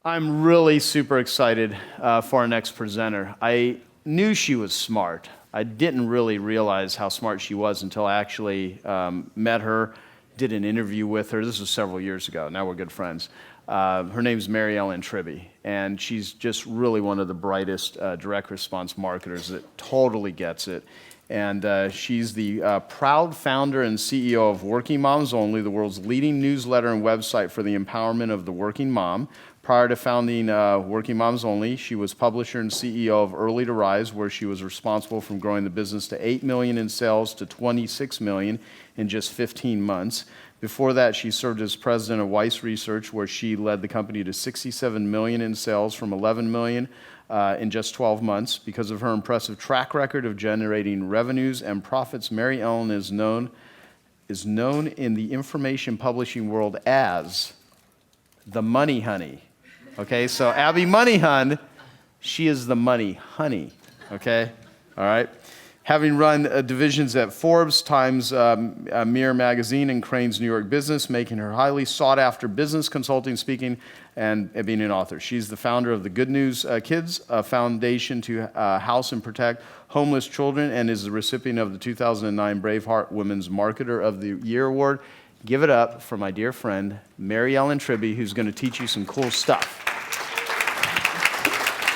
I'm really super excited for our next presenter. I knew she was smart. I didn't really realize how smart she was until I actually met her, did an interview with her. This was several years ago. Now we're good friends. Her name's MaryEllen Tribby, and she's just really one of the brightest direct response marketers that totally gets it. And she's the proud founder and CEO of Working Moms Only, the world's leading newsletter and website for the empowerment of the working mom. Prior to founding Working Moms Only, she was publisher and CEO of Early to Rise, where she was responsible for growing the business to $8 million in sales to $26 million in just 15 months. Before that, she served as president of Weiss Research, where she led the company to $67 million in sales from $11 million in just 12 months. Because of her impressive track record of generating revenues and profits, MaryEllen is known in the information publishing world as the Money Honey. Okay, so Abby Money Hun, she is the Money Honey. Okay, all right. Having run divisions at Forbes, Times, Mirror Magazine, and Crane's New York Business, making her highly sought after business consulting, speaking, and being an author. She's the founder of the Good News Kids, a foundation to house and protect homeless children, and is the recipient of the 2009 Braveheart Women's Marketer of the Year Award. Give it up for my dear friend, MaryEllen Tribby, who's going to teach you some cool stuff.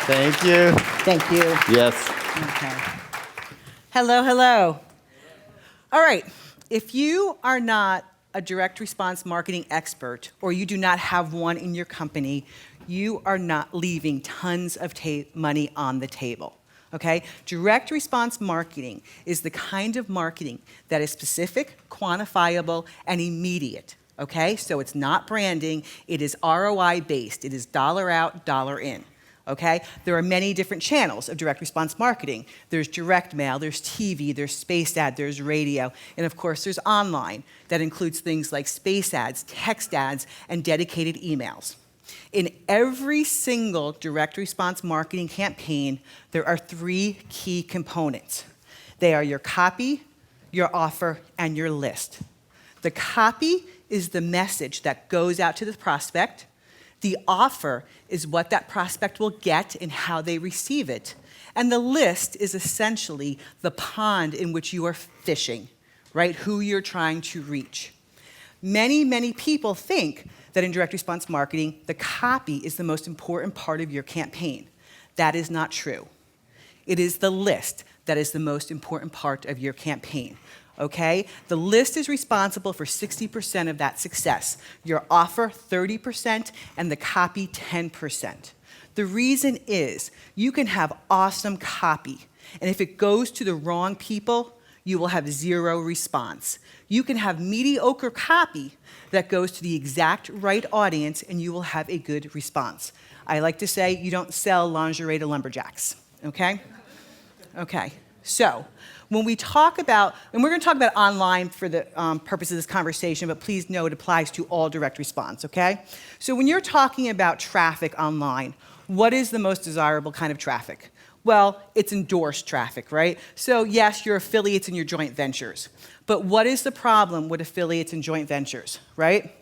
Thank you. Thank you. Yes. Okay. Hello, hello. All right. If you are not a direct response marketing expert, or you do not have one in your company, you are not leaving tons of money on the table. Okay? Direct response marketing is the kind of marketing that is specific, quantifiable, and immediate. Okay? So it's not branding, it is ROI based. It is dollar out, dollar in. Okay? There are many different channels of direct response marketing. There's direct mail, there's TV, there's space ad, there's radio, and of course there's online. That includes things like space ads, text ads, and dedicated emails. In every single direct response marketing campaign, there are three key components. They are your copy, your offer, and your list. The copy is the message that goes out to the prospect. The offer is what that prospect will get and how they receive it. And the list is essentially the pond in which you are fishing, right? Who you're trying to reach. Many, many people think that in direct response marketing, the copy is the most important part of your campaign. That is not true. It is the list that is the most important part of your campaign. Okay? The list is responsible for 60% of that success. Your offer, 30%, and the copy, 10%. The reason is you can have awesome copy, and if it goes to the wrong people, you will have zero response. You can have mediocre copy that goes to the exact right audience, and you will have a good response. I like to say you don't sell lingerie to lumberjacks. Okay? Okay. So, when we talk about, and we're going to talk about online for the purpose of this conversation, but please know it applies to all direct response, okay? So when you're talking about traffic online, what is the most desirable kind of traffic? Well, it's endorsed traffic, right? So yes, your affiliates and your joint ventures. But what is the problem with affiliates and joint ventures, right?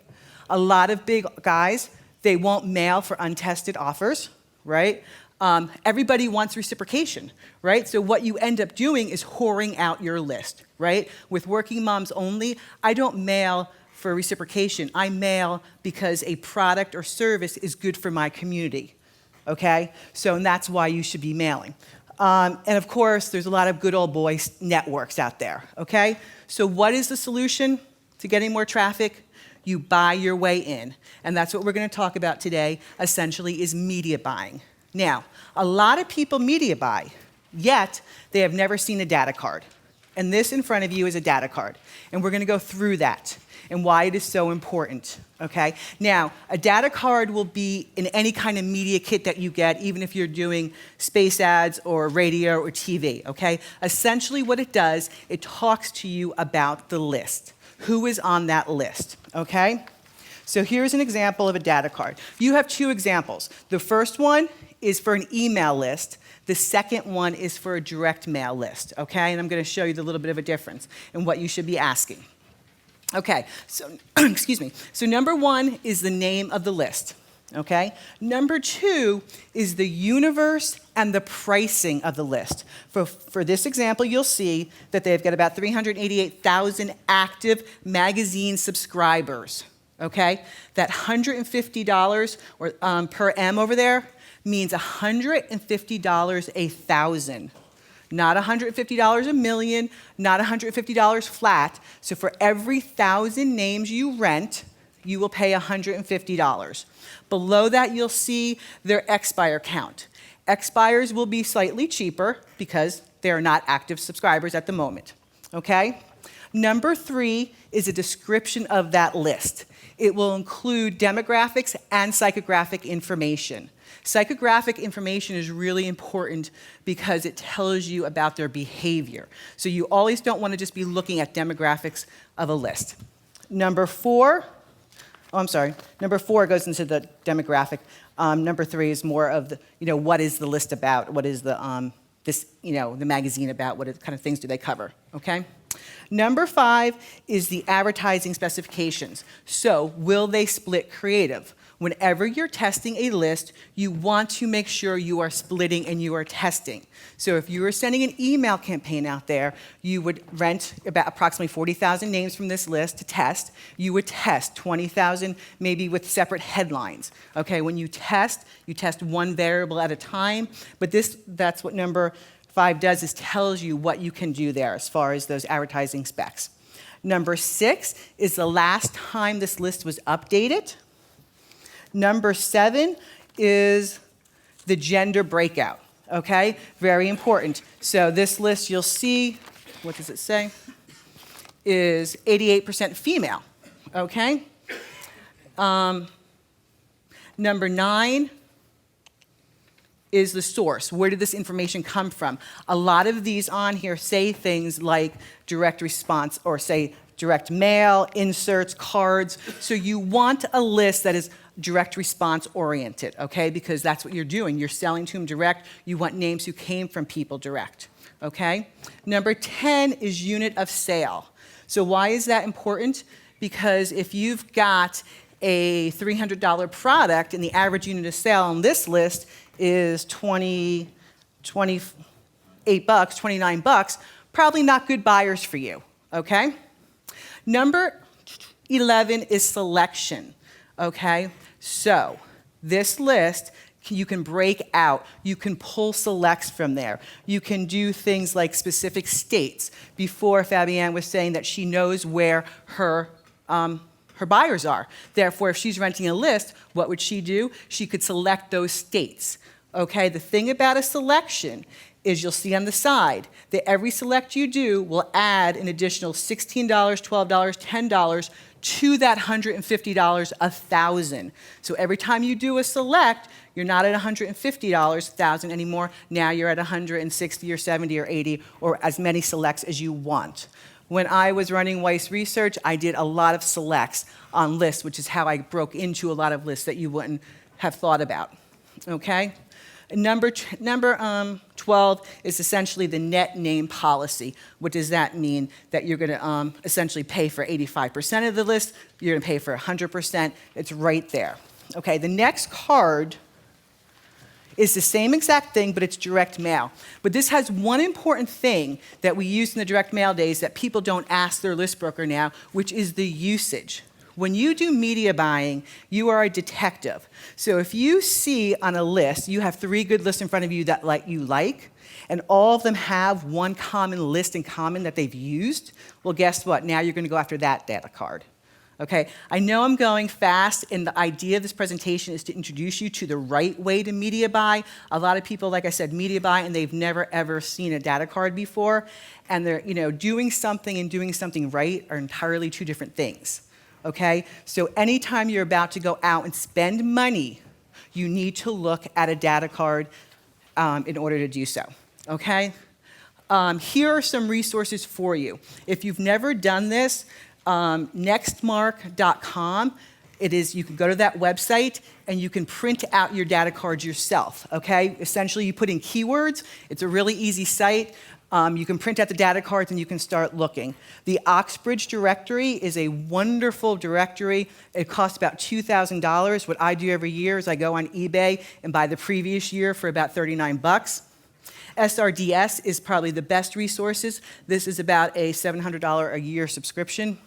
A lot of big guys, they won't mail for untested offers, right? Everybody wants reciprocation, right? So what you end up doing is whoring out your list, right? With Working Moms Only, I don't mail for reciprocation. I mail because a product or service is good for my community, okay? So, and that's why you should be mailing. And of course, there's a lot of good old boy networks out there, okay? So what is the solution to getting more traffic? You buy your way in. And that's what we're going to talk about today, essentially, is media buying. Now, a lot of people media buy, yet they have never seen a data card. And this in front of you is a data card. And we're going to go through that and why it is so important, okay? Now, a data card will be in any kind of media kit that you get, even if you're doing space ads or radio or TV, okay? Essentially what it does, it talks to you about the list. Who is on that list, okay? So here's an example of a data card. You have two examples. The first one is for an email list. The second one is for a direct mail list, okay? And I'm going to show you the little bit of a difference in what you should be asking. Okay, so, excuse me. So number one is the name of the list. Okay? Number 2 is the universe and the pricing of the list. For this example, you'll see that they've got about 388,000 active magazine subscribers. Okay? That $150 or, per M over there means $150 a thousand. Not $150 a million, not $150 flat. So for every 1,000 names you rent, you will pay $150. Below that, you'll see their expire count. Expires will be slightly cheaper because they are not active subscribers at the moment. Okay? Number 3 is a description of that list. It will include demographics and psychographic information. Psychographic information is really important because it tells you about their behavior. So you always don't want to just be looking at demographics of a list. Number 4 goes into the demographic. Number 3 is more of the, what is the list about? What is the, the magazine about? What kind of things do they cover? Okay? Number 5 is the advertising specifications. So will they split creative? Whenever you're testing a list, you want to make sure you are splitting and you are testing. So if you were sending an email campaign out there, you would rent about approximately 40,000 names from this list to test. You would test 20,000 maybe with separate headlines. Okay, when you test one variable at a time, but that's what number 5 does, is tells you what you can do there as far as those advertising specs. Number 6 is the last time this list was updated. Number 7 is the gender breakout, okay? Very important. So this list you'll see, what does it say? Is 88% female, okay? Number 9 is the source. Where did this information come from? A lot of these on here say things like direct response or say direct mail, inserts, cards. So you want a list that is direct response oriented, okay? Because that's what you're doing. You're selling to them direct. You want names who came from people direct, okay? Number 10 is unit of sale. So why is that important? Because if you've got a $300 product and the average unit of sale on this list is $28, $29, probably not good buyers for you, okay? Number 11 is selection, okay? So this list, you can break out. You can pull selects from there. You can do things like specific states. Before, Fabienne was saying that she knows where her buyers are. Therefore, if she's renting a list, what would she do? She could select those states, okay? The thing about a selection is you'll see on the side that every select you do will add an additional $16, $12, $10 to that $150, 1,000. So every time you do a select, you're not at $150, 1,000 anymore. Now you're at 160 or 70 or 80 or as many selects as you want. When I was running Weiss Research, I did a lot of selects on lists, which is how I broke into a lot of lists that you wouldn't have thought about, okay? Number 12 is essentially the net name policy. What does that mean? That you're going to essentially pay for 85% of the list, you're going to pay for 100%. It's right there. Okay, the next card is the same exact thing, but it's direct mail. But this has one important thing that we used in the direct mail days that people don't ask their list broker now, which is the usage. When you do media buying, you are a detective. So if you see on a list, you have 3 good lists in front of you that you like, and all of them have one common list in common that they've used, well, guess what? Now you're going to go after that data card. Okay, I know I'm going fast, and the idea of this presentation is to introduce you to the right way to media buy. A lot of people, like I said, media buy, and they've never, ever seen a data card before, and they're, doing something and doing something right are entirely 2 different things. Okay, so anytime you're about to go out and spend money, you need to look at a data card in order to do so, okay? Here are some resources for you. If you've never done this, nextmark.com, you can go to that website and you can print out your data cards yourself, okay? Essentially, you put in keywords. It's a really easy site. You can print out the data cards and you can start looking. The Oxbridge directory is a wonderful directory. It costs about $2,000. What I do every year is I go on eBay and buy the previous year for about 39 bucks. SRDS is probably the best resources. This is about a $700 a year subscription.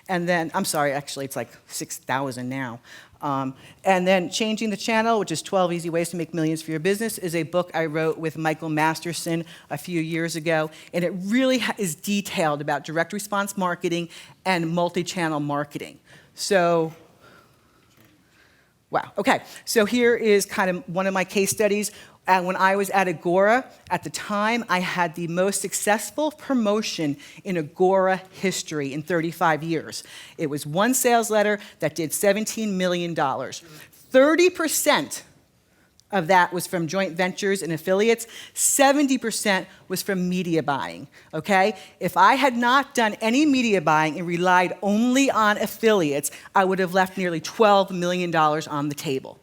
And then, I'm sorry, actually it's like $6,000 now. And then Changing the Channel, which is 12 Easy Ways to Make Millions for Your Business, is a book I wrote with Michael Masterson a few years ago. And it really is detailed about direct response marketing and multi-channel marketing. So, wow, okay. So here is kind of one of my case studies. And when I was at Agora, at the time, I had the most successful promotion in Agora history in 35 years. It was one sales letter that did $17 million. 30% of that was from joint ventures and affiliates. 70% was from media buying, okay? If I had not done any media buying and relied only on affiliates, I would have left nearly $12 million on the table,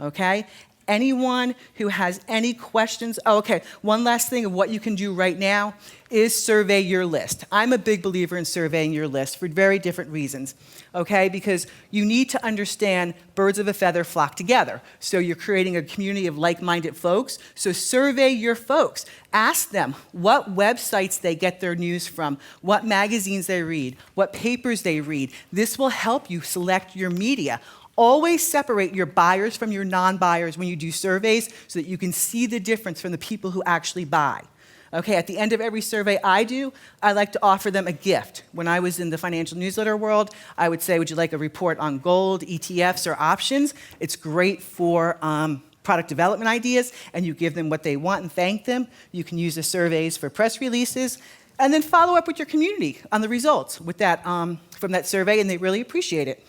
okay? Anyone who has any questions? Oh, okay, one last thing of what you can do right now is survey your list. I'm a big believer in surveying your list for very different reasons, okay? Because you need to understand birds of a feather flock together. So you're creating a community of like-minded folks. So survey your folks. Ask them what websites they get their news from, what magazines they read, what papers they read. This will help you select your media. Always separate your buyers from your non-buyers when you do surveys so that you can see the difference from the people who actually buy. Okay, at the end of every survey I do, I like to offer them a gift. When I was in the financial newsletter world, I would say, would you like a report on gold, ETFs, or options? It's great for product development ideas, and you give them what they want and thank them. You can use the surveys for press releases, and then follow up with your community on the results with that, from that survey, and they really appreciate it.